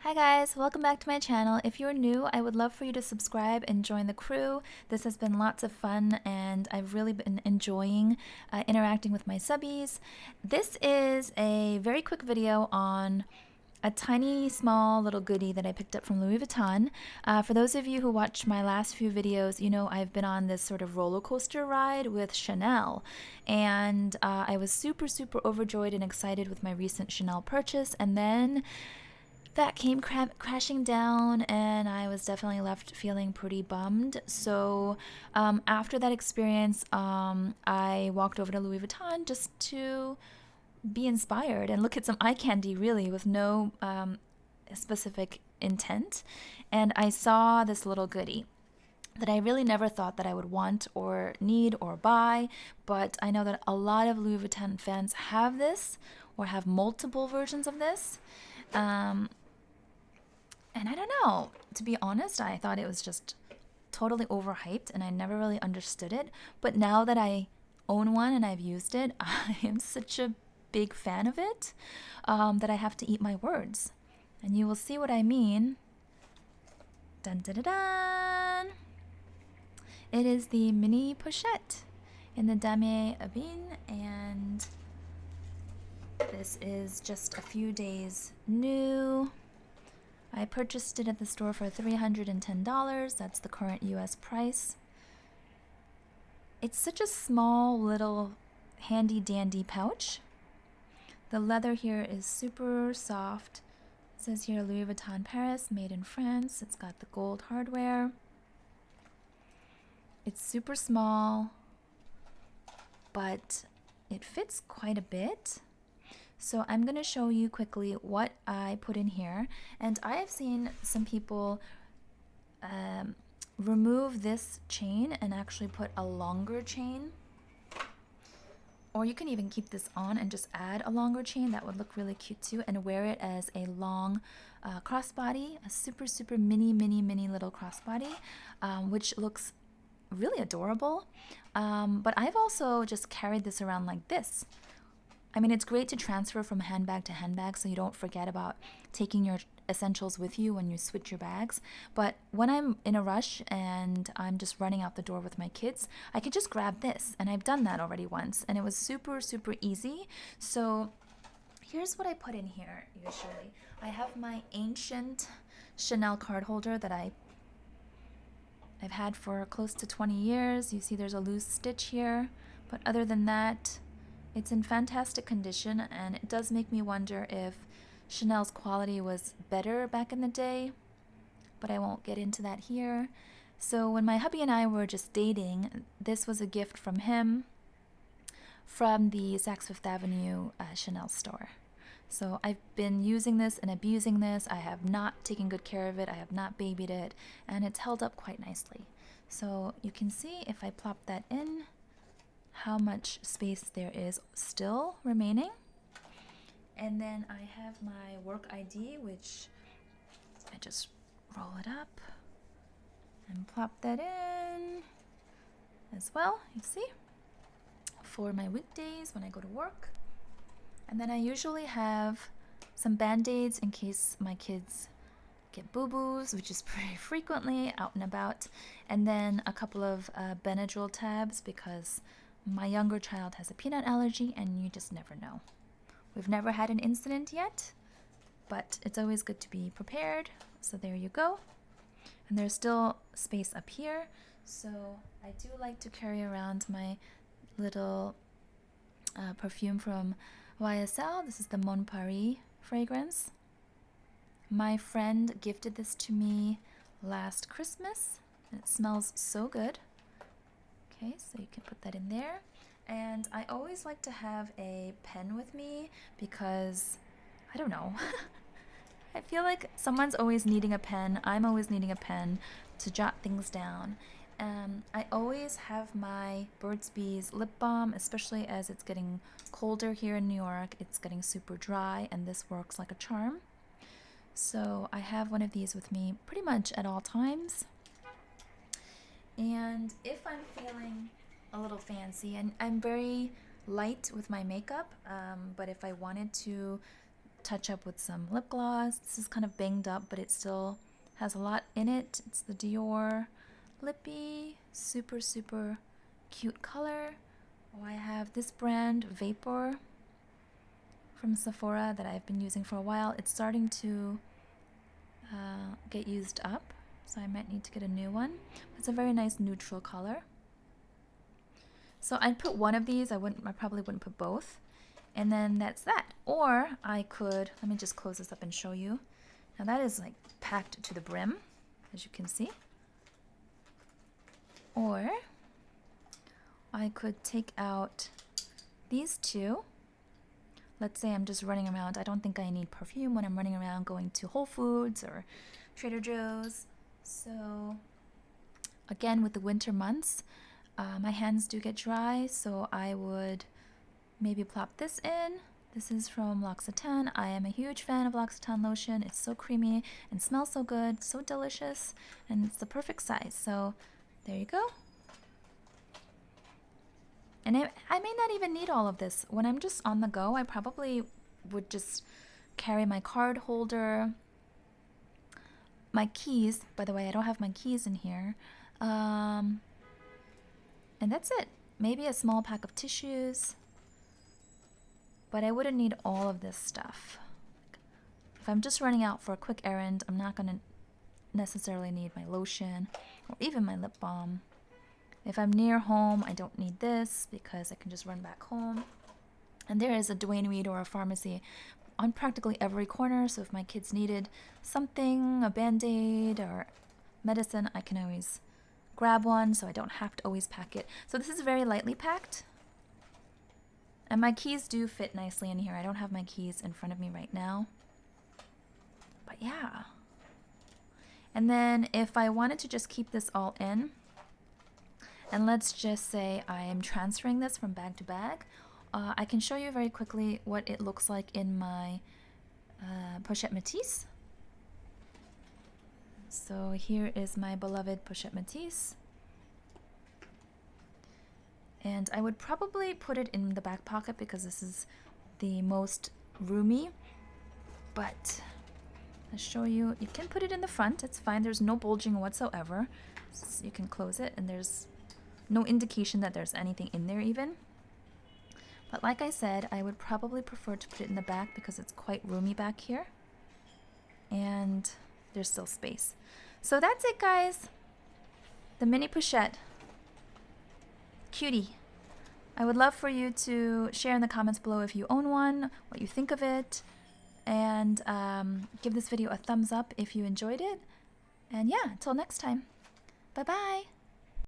Hi guys, welcome back to my channel. If you're new, I would love for you to subscribe and join the crew. This has been lots of fun and I've really been enjoying interacting with my subbies. This is a very quick video on a tiny small little goodie that I picked up from Louis Vuitton. For those of you who watched my last few videos, you know I've been on this sort of roller coaster ride with Chanel, and I was super overjoyed and excited with my recent Chanel purchase, and then that came crashing down, and I was definitely left feeling pretty bummed. So after that experience, I walked over to Louis Vuitton just to be inspired and look at some eye candy, really, with no specific intent. And I saw this little goodie that I really never thought that I would want or need or buy, but I know that a lot of Louis Vuitton fans have this or have multiple versions of this. And I don't know, to be honest, I thought it was just totally overhyped and I never really understood it. But now that I own one and I've used it, I am such a big fan of it that I have to eat my words. And you will see what I mean. Dun dun dun dun! It is the mini pochette in the Damier Ebene, and this is just a few days new. I purchased it at the store for $310. That's the current US price. It's such a small little handy dandy pouch. The leather here is super soft. It says here Louis Vuitton Paris, made in France. It's got the gold hardware. It's super small, but it fits quite a bit. So I'm going to show you quickly what I put in here. And I have seen some people remove this chain and actually put a longer chain. Or you can even keep this on and just add a longer chain. That would look really cute too. And wear it as a long crossbody, a super mini little crossbody, which looks really adorable. But I've also just carried this around like this. I mean, it's great to transfer from handbag to handbag so you don't forget about taking your essentials with you when you switch your bags. But when I'm in a rush and I'm just running out the door with my kids, I could just grab this. And I've done that already once, and it was super easy. So here's what I put in here usually. I have my ancient Chanel card holder that I've had for close to 20 years. You see there's a loose stitch here, but other than that, it's in fantastic condition, and it does make me wonder if Chanel's quality was better back in the day, but I won't get into that here. So when my hubby and I were just dating, this was a gift from him from the Saks Fifth Avenue Chanel store. So I've been using this and abusing this. I have not taken good care of it. I have not babied it, and it's held up quite nicely. So you can see if I plop that in, how much space there is still remaining. And then I have my work ID, which I just roll it up and plop that in as well, you see, for my weekdays when I go to work. And then I usually have some band-aids in case my kids get boo-boos, which is pretty frequently out and about, and then a couple of Benadryl tabs because my younger child has a peanut allergy, and you just never know. We've never had an incident yet, but it's always good to be prepared. So there you go. And there's still space up here. So I do like to carry around my little perfume from YSL. This is the Mon Paris fragrance. My friend gifted this to me last Christmas, and it smells so good. Okay, so you can put that in there. And I always like to have a pen with me because, I don't know, I feel like someone's always needing a pen. I'm always needing a pen to jot things down. I always have my Burt's Bees lip balm, especially as it's getting colder here in New York. It's getting super dry, and this works like a charm. So I have one of these with me pretty much at all times. And if I'm feeling a little fancy, and I'm very light with my makeup, but if I wanted to touch up with some lip gloss. This is kind of banged up, but it still has a lot in it. It's the Dior Lippy, super, super cute color. Oh, I have this brand, Vapor, from Sephora that I've been using for a while. It's starting to get used up, so I might need to get a new one. It's a very nice neutral color. So I'd put one of these. I probably wouldn't put both. And then that's that. Or I could, let me just close this up and show you. Now that is like packed to the brim, as you can see. Or I could take out these two. Let's say I'm just running around. I don't think I need perfume when I'm running around going to Whole Foods or Trader Joe's. So again, with the winter months, my hands do get dry, so I would maybe plop this in. This is from L'Occitane. I am a huge fan of L'Occitane lotion. It's so creamy and smells so good, so delicious, and it's the perfect size. So there you go. And I may not even need all of this. When I'm just on the go, I probably would just carry my card holder, my keys. By the way, I don't have my keys in here. And that's it. Maybe a small pack of tissues. But I wouldn't need all of this stuff. If I'm just running out for a quick errand, I'm not going to necessarily need my lotion or even my lip balm. If I'm near home, I don't need this because I can just run back home. And there is a Duane Reade or a pharmacy on practically every corner, so if my kids needed something, a Band-Aid or medicine, I can always grab one, so I don't have to always pack it. So this is very lightly packed. And my keys do fit nicely in here. I don't have my keys in front of me right now. But yeah. And then if I wanted to just keep this all in, and let's just say I am transferring this from bag to bag, I can show you very quickly what it looks like in my Pochette Métis. So here is my beloved Pochette Métis. And I would probably put it in the back pocket because this is the most roomy. But I'll show you. You can put it in the front. It's fine. There's no bulging whatsoever. So you can close it and there's no indication that there's anything in there even. But like I said, I would probably prefer to put it in the back because it's quite roomy back here. And there's still space. So that's it, guys. The mini pochette. Cutie. I would love for you to share in the comments below if you own one, what you think of it, and give this video a thumbs up if you enjoyed it. And yeah, until next time. Bye-bye.